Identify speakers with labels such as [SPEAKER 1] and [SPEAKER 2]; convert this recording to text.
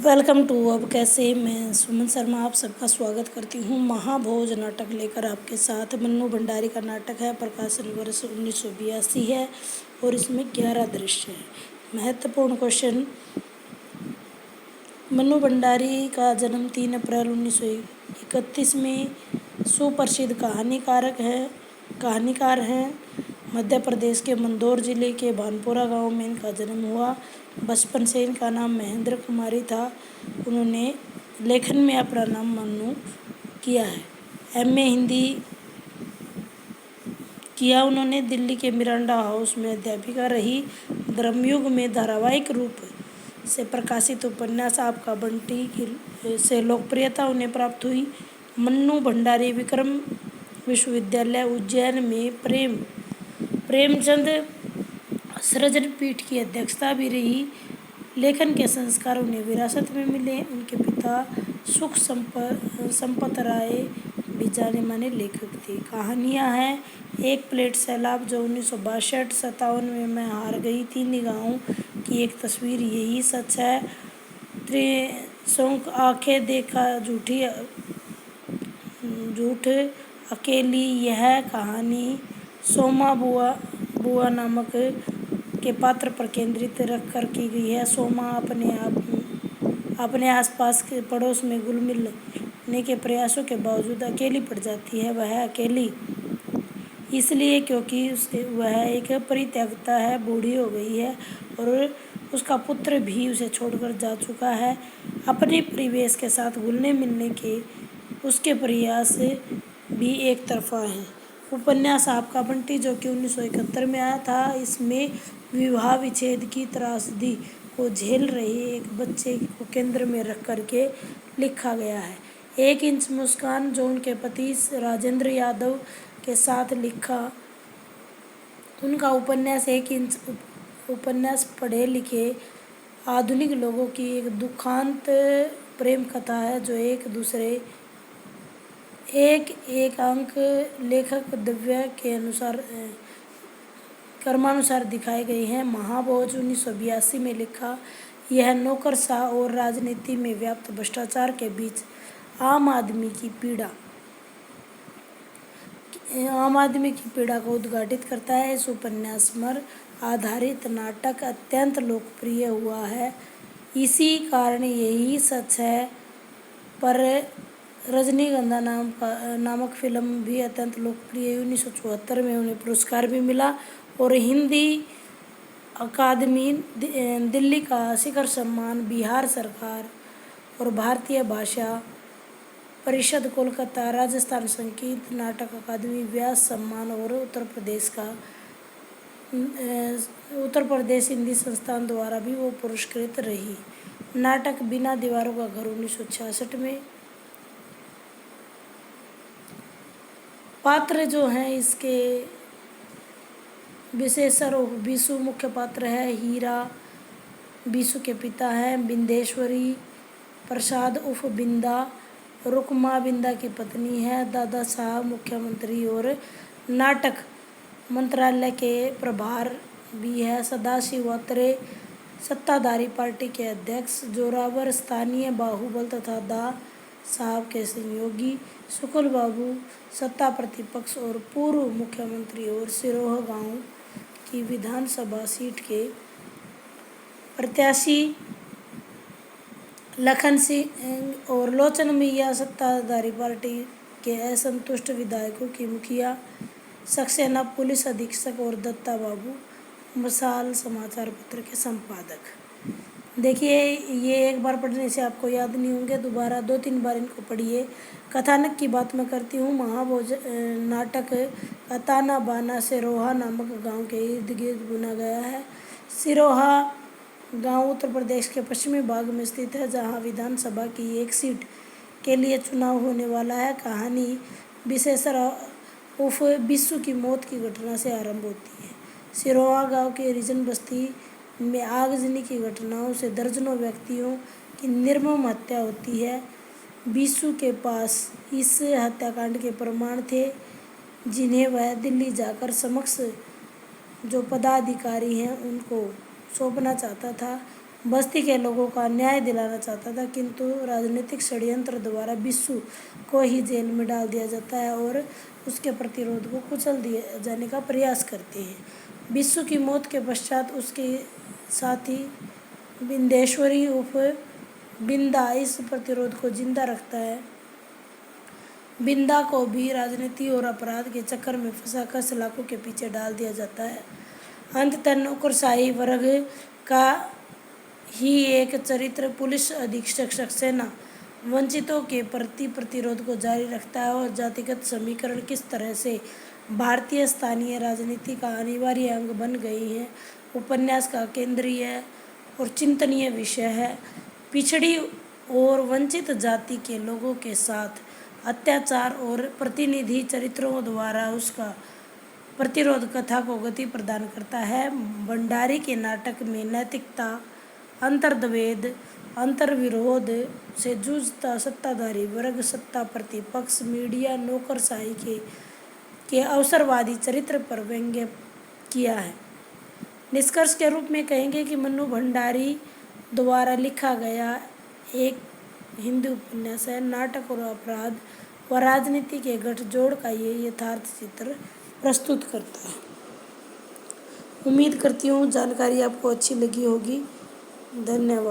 [SPEAKER 1] Welcome to अब कैसे। मैं सुमन शर्मा आप सबका स्वागत करती हूँ। महाभोज नाटक लेकर आपके साथ। मन्नू भंडारी का नाटक है। प्रकाशन वर्ष 1982 है और इसमें 11 दृश्य है। महत्वपूर्ण क्वेश्चन। मन्नू भंडारी का जन्म 3 अप्रैल 1931 में सुप्रसिद्ध कहानीकार हैं। मध्य प्रदेश के मंदसौर जिले के भानपुरा गांव में इनका जन्म हुआ। बचपन से इनका नाम महेंद्र कुमारी था। उन्होंने लेखन में अपना नाम मन्नू किया है। एमए हिंदी किया उन्होंने। दिल्ली के मिरांडा हाउस में अध्यापिका रही। धर्मयुग में धारावाहिक रूप से प्रकाशित उपन्यास आपका बंटी से लोकप्रियता उन्हें प्राप्त हुई। मन्नू भंडारी विक्रम विश्वविद्यालय उज्जैन में प्रेमचंद सृजन पीठ की अध्यक्षता भी रही। लेखन के संस्कार उन्हें विरासत में मिले। उनके पिता सुख संपत राय भी जाने माने लेखक थे। कहानियाँ हैं। एक प्लेट सैलाब जो 1962-57 में हार गई थी। निगाहों की एक तस्वीर यही सच है। त्रिशंकु आंखें देखा झूठ अकेली यह कहानी सोमा बुआ नामक के पात्र पर केंद्रित रखकर की गई है। सोमा अपने आसपास के पड़ोस में घुल मिलने के प्रयासों के बावजूद अकेली पड़ जाती है। वह अकेली इसलिए क्योंकि वह एक परित्यक्ता है, बूढ़ी हो गई है और उसका पुत्र भी उसे छोड़कर जा चुका है। अपने परिवेश के साथ घुलने मिलने के उसके प्रयास भी एक तरफा हैं। उपन्यास आपका बंटी जो कि 1971 में आया था। इसमें विवाह विच्छेद की त्रासदी को झेल रहे एक बच्चे को केंद्र में रख करके लिखा गया है। 1 इंच मुस्कान जो उनके पति राजेंद्र यादव के साथ लिखा उनका उपन्यास 1 इंच उपन्यास पढ़े लिखे आधुनिक लोगों की एक दुखांत प्रेम कथा है जो एक अंक लेखक दिव्या के क्रमानुसार दिखाए गए हैं। महाभोज 1982 में लिखा। यह नौकरशाह और राजनीति में व्याप्त भ्रष्टाचार के बीच आम आदमी की पीड़ा को उद्घाटित करता है। इस उपन्यास पर आधारित नाटक अत्यंत लोकप्रिय हुआ है। इसी कारण यही सच है पर रजनीगंधा नामक फिल्म भी अत्यंत लोकप्रिय। 1974 में उन्हें पुरस्कार भी मिला और हिंदी अकादमी, दिल्ली का शिखर सम्मान, बिहार सरकार और भारतीय भाषा परिषद कोलकाता, राजस्थान संगीत नाटक अकादमी व्यास सम्मान और उत्तर प्रदेश हिंदी संस्थान द्वारा भी वो पुरस्कृत रही। नाटक बिना दीवारों का घर 1966 में। पात्र जो हैं इसके विशेषण बीसू मुख्य पात्र है। हीरा बीसू के पिता हैं। बिंदेश्वरी प्रसाद उर्फ बिंदा रुकमा बिंदा की पत्नी है। दादा साहब मुख्यमंत्री और नाटक मंत्रालय के प्रभार भी है। सदाशिव अत्रे सत्ताधारी पार्टी के अध्यक्ष। जोरावर स्थानीय बाहुबल तथा दा साहब के सहयोगी। शुक्ल बाबू सत्ता प्रतिपक्ष और पूर्व मुख्यमंत्री और सिरोहा गांव की विधानसभा सीट के प्रत्याशी। लखन सिंह और लोचन मियां सत्ताधारी पार्टी के असंतुष्ट विधायकों की मुखिया। सक्सेना पुलिस अधीक्षक और दत्ता बाबू मसाल समाचार पत्र के संपादक। देखिए ये एक बार पढ़ने से आपको याद नहीं होंगे, दोबारा 2-3 बार इनको पढ़िए। कथानक की बात मैं करती हूँ। महाभोज नाटक का ताना बाना सिरोहा नामक गांव के इर्द गिर्द बुना गया है। सिरोहा गांव उत्तर प्रदेश के पश्चिमी भाग में स्थित है जहां विधानसभा की एक सीट के लिए चुनाव होने वाला है। कहानी विशेषर उर्फ बिस्सू की मौत की घटना से आरंभ होती है। सिरोहा गांव के हरिजन बस्ती में आगजनी की घटनाओं से दर्जनों व्यक्तियों की निर्मम हत्या होती है। बिस्सू के पास इस हत्याकांड के प्रमाण थे जिन्हें वह दिल्ली जाकर समक्ष जो पदाधिकारी हैं उनको सौंपना चाहता था। बस्ती के लोगों का न्याय दिलाना चाहता था, किंतु राजनीतिक षड्यंत्र द्वारा बिस्सू को ही जेल में डाल दिया जाता है और उसके प्रतिरोध को कुचल दिए जाने का प्रयास करते हैं। बिस्सू की मौत के पश्चात उसके साथी बिंदेश्वरी उर्फ बिंदा इस प्रतिरोध को जिंदा रखता है। बिंदा को भी राजनीति और अपराध के चक्कर में फंसाकर सलाखों के पीछे डाल दिया जाता है। अंततः नौकरशाही वर्ग का ही एक चरित्र पुलिस अधीक्षक सक्सेना वंचितों के प्रति प्रतिरोध को जारी रखता है और जातिगत समीकरण किस तरह से भारतीय स्थानीय राजनीति का अनिवार्य अंग बन गई है, उपन्यास का केंद्रीय और चिंतनीय विषय है। पिछड़ी और वंचित जाति के लोगों के साथ अत्याचार और प्रतिनिधि चरित्रों द्वारा उसका प्रतिरोध कथा को गति प्रदान करता है। भंडारी के नाटक में नैतिकता, अंतर्द्वंद, अंतर्विरोध से जूझता सत्ताधारी वर्ग, सत्ता प्रतिपक्ष, मीडिया, नौकरशाही के अवसरवादी चरित्र पर व्यंग्य किया है। निष्कर्ष के रूप में कहेंगे कि मन्नू भंडारी द्वारा लिखा गया एक हिंदी उपन्यास है। नाटक और अपराध व राजनीति के गठजोड़ का ये यथार्थ चित्र प्रस्तुत करता है। उम्मीद करती हूँ जानकारी आपको अच्छी लगी होगी। धन्यवाद।